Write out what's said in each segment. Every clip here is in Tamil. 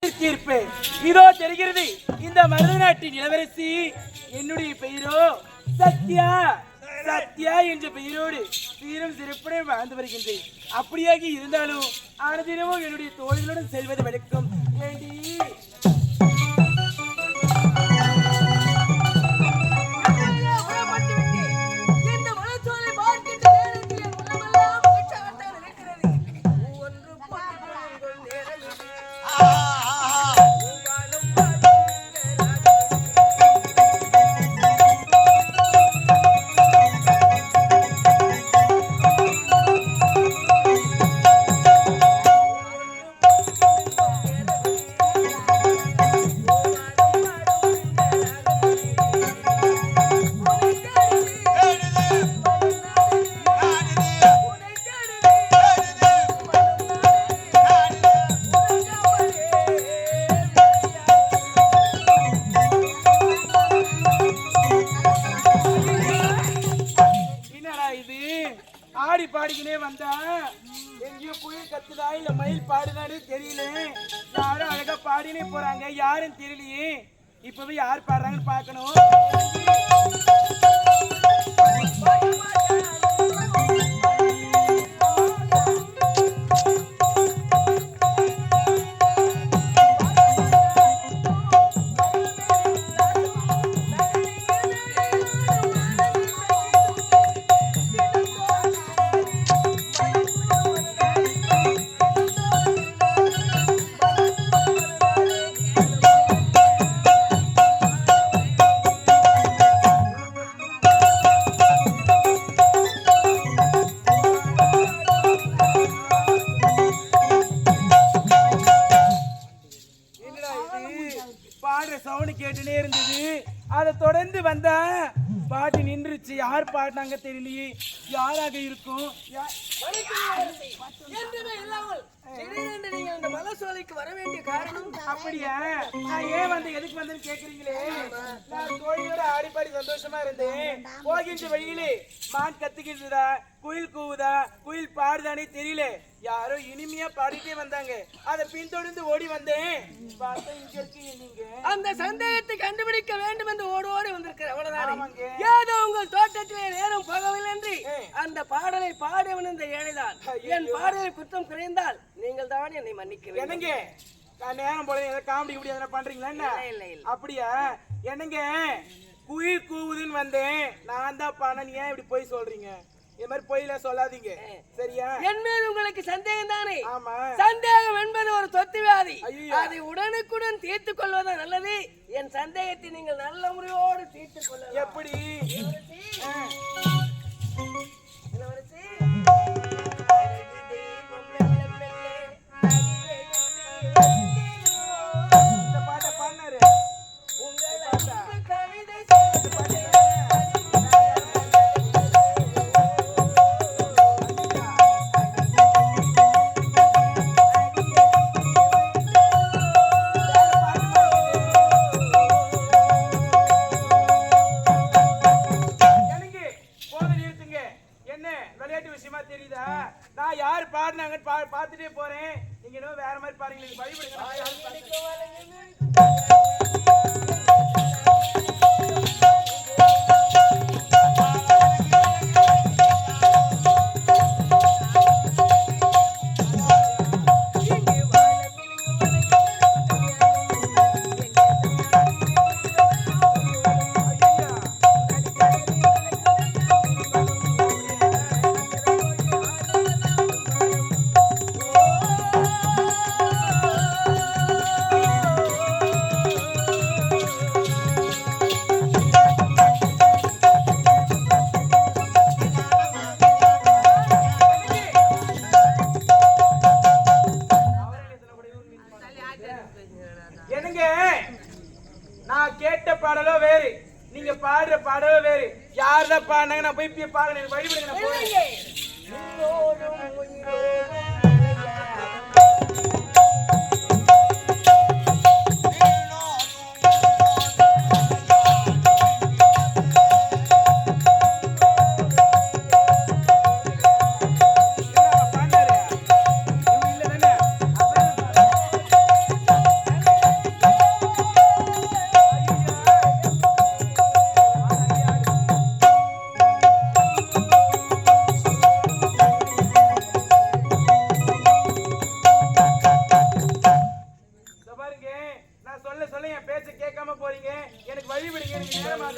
தீர்ப்பு இதோ தெரிகிறது. இந்த மருத நாட்டின் இளவரசி என்னுடைய பெயரோ சத்யா. சத்யா என்ற பெயரோடு சீரும் சிறப்புடன் வாழ்ந்து வருகின்றேன். அப்படியாக இருந்தாலும் அனுதினமும் என்னுடைய தோழிகளுடன் செல்வது வழக்கம். வேண்டி ஆடி பாடிக்கினே வந்தா எங்கேயோ புயல் கத்துதா இல்ல மயில் பாடுதானே தெரியல. யாரும் அழகா பாடினே போறாங்க, யாரும் தெரியலையே. இப்பவே யார் பாடுறாங்கன்னு பாக்கணும். சவுண்ட் கேட்டுனே இருந்தது. அதை தொடர்ந்து வந்தா பாட்டு நின்றுச்சு. யார் பாடினாங்க தெரியலையே, யாராக இருக்கும்? அப்படியா? நான் ஏன் வந்து எதுக்கு வந்தேன்னு கேக்குறீங்களே. நான் தோழியோட ஆடிப்பாடி சந்தோஷமா இருந்தேன். போகின்ற வழியிலே மான் கத்துக்கிட்டுதா, குயில் கூவுதா, குயில் பாடுதானே தெரியல. யாரோ இனிமையா பாடிட்டே வந்தாங்க. அதை பின்தொடர்ந்து ஓடி வந்தேன். பார்த்தா இங்க இருக்கீங்க நீங்க. அந்த சந்தேகத்தை கண்டுபிடிக்க வேண்டும் என்று ஓடி வந்திருக்கிறேன். அவ்வளவுதான். ஏதோ உங்கள் தோட்டத்திலே நேரம் போகவில்லை என்று அந்த பாடலை பாடியவன் இந்த ஏழைதான். என் பாடலை குற்றம் குறைந்தால் நீங்கள் தான் என்னை மன்னிக்க. என்னங்க நேரம் போல காமெடி இப்படி எதனா பண்றீங்களா? என்ன அப்படியா? என்னங்க குயில் கூவுதுன்னு வந்தேன். நான் தான் பாடணும், ஏன் இப்படி போய் சொல்றீங்க? இது மாதிரி பொய்ல சொல்லாதீங்க, சரியா? என் மீது உங்களுக்கு சந்தேகம் தானே? ஆமா. சந்தேகம் என்பது ஒரு தொத்து வியாதி. அதை உடனுக்குடன் தீர்த்துக் கொள்வது நல்லது. என் சந்தேகத்தை நீங்கள் நல்ல முறையோடு தீர்த்துக் கொள்ள. எப்படி? இந்த பாட்டை பாடினாரு. தெரியுதா? நான் யாரு பாடினாங்கன்னு பார்த்துட்டே போறேன். நீங்க என்ன வேற மாதிரி பாருங்க. வழிபடுங்க. என்னங்க நான் கேட்ட பாடலோ வேறு, நீங்க பாடுற பாடலோ வேறு. யார்தான் பாடினாங்க நான் போய் பாடுறேன். வழிபடுங்க. நான் போறேன். பேசாம போறீங்க? எனக்கு வழி விடுங்க, எனக்கு நேரமா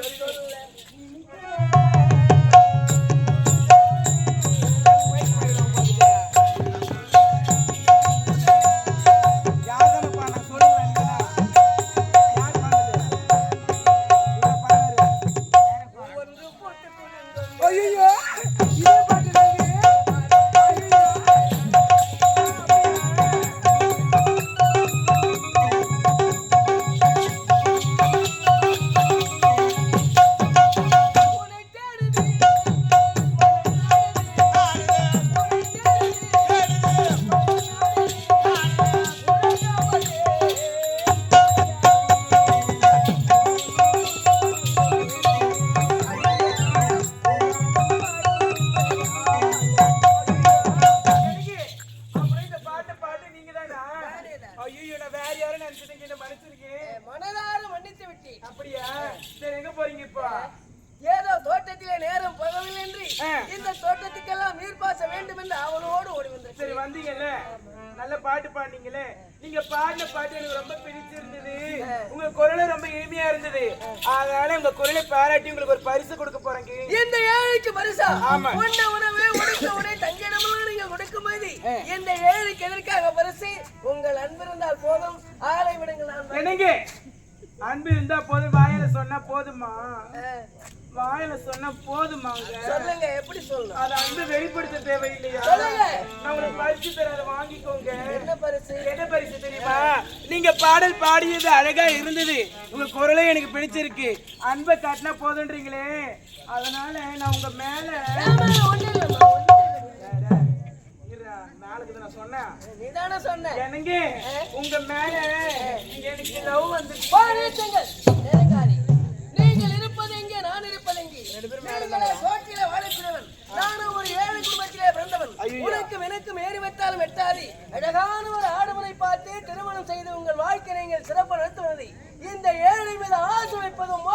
அப்படியா? சரி, எங்க போறீங்க இப்போ? ஏதோ தோட்டத்திலே நேரம் போகவில்லை என்று இந்த தோட்டத்துக்கெல்லாம் நீர் பாச வேண்டும் என்று அவனோடு ஓடி வந்தேன். சரி, வந்தீங்கல்ல, நல்ல பாட்டு பாடினீங்களே. நீங்க பாடின பாட்டு எனக்கு ரொம்ப பிடிச்சிருந்தது. உங்க குரல் ரொம்ப இனிமையா இருந்தது. அதனால உங்க குரலை பாராட்டி உங்களுக்கு ஒரு பரிசு கொடுக்க போறேங்க. இந்த ஏழைக்கு பரிசா? ஆமா. உண்ட உணவே உடுத்த உடை தங்கிடமும் நீங்க கொடுக்கும் போது இந்த ஏழைக்கு எதற்காக பரிசு? உங்கள் அன்பு இருந்தால் போதும், ஆளை விடுங்கள். நான் என்னங்க அன்பு இருந்தா போதும், வாயில சொன்னா போதுமா? வாயில சொன்னா போதுமாங்க? சொல்லுங்க, எப்படி சொல்லணும்? அது அன்பு வெளிப்படுத்த தேவையில்லையா? சொல்லுங்க. நான் உங்களுக்கு பரிசு தரேன், அதை வாங்கிக்கோங்க. என்ன பரிசு? என்ன பரிசு தெரியுமா? நீங்க பாடல் பாடியது அழகா இருந்தது, உங்க குரலே எனக்கு பிடிச்சிருக்கு. அன்பை காட்டினா போதுன்றீங்களே, அதனால நான் உங்க மேல நாளுக்கு நான் சொன்னேன். நீதானே சொன்ன. எனக்கு உங்க மேல எனக்கு லவ் வந்து நீங்கள் இருப்பது எங்கே, நான் இருப்பது எங்கே? சோற்றிலே வாழக்கூடியவன், நானும் ஒரு ஏழை குடும்பத்திலே பிறந்தவன். உனக்கும் எனக்கும் ஏறி வைத்தாலும் வெட்டாது அழகான ஒரு ஆடவனை பார்த்து திருமணம் செய்து உங்கள் வாழ்க்கை நீங்கள் சிறப்பு நடத்துவதை இந்த ஏழை மீது ஆசை வைப்பதும்